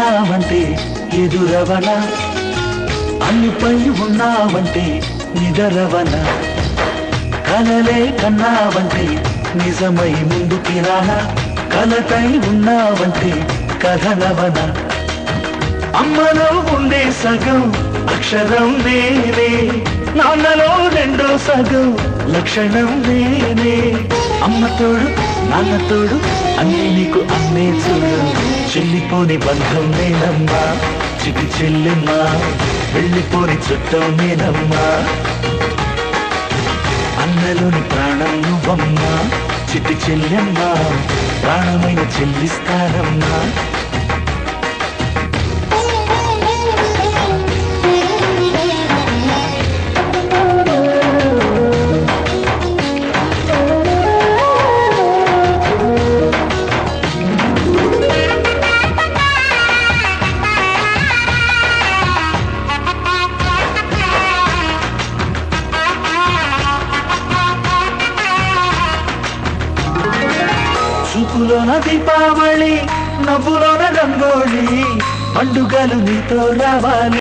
ఉన్నావంటే ఎదురవనా, అన్నిపై ఉన్నావంటే నిదరవనా, కలలే కన్నావంటే నిజమై ముందుకి రానా, కలతై ఉన్నావంటే కథనవనా. అమ్మలో ఉండే సగం అక్షరం నేనే, నాన్నలో రెండో సగం లక్షణం నేనే. అమ్మ తోడు నాన్న తోడు అన్నీ నీకు అన్నే చూడు, చెల్లిపోని బంధం నేనమ్మా చిటి చెల్లెమ్మా, వెళ్ళిపోని చుట్టం నేనమ్మా. అన్నలోని ప్రాణం నువ్వమ్మా చిటి చెల్లెమ్మా, ప్రాణమైన చెల్లిస్తానమ్మా. చూపులోన దీపావళి, నవ్వులోన రంగోళి, పండుగలు నీతో రావాలి.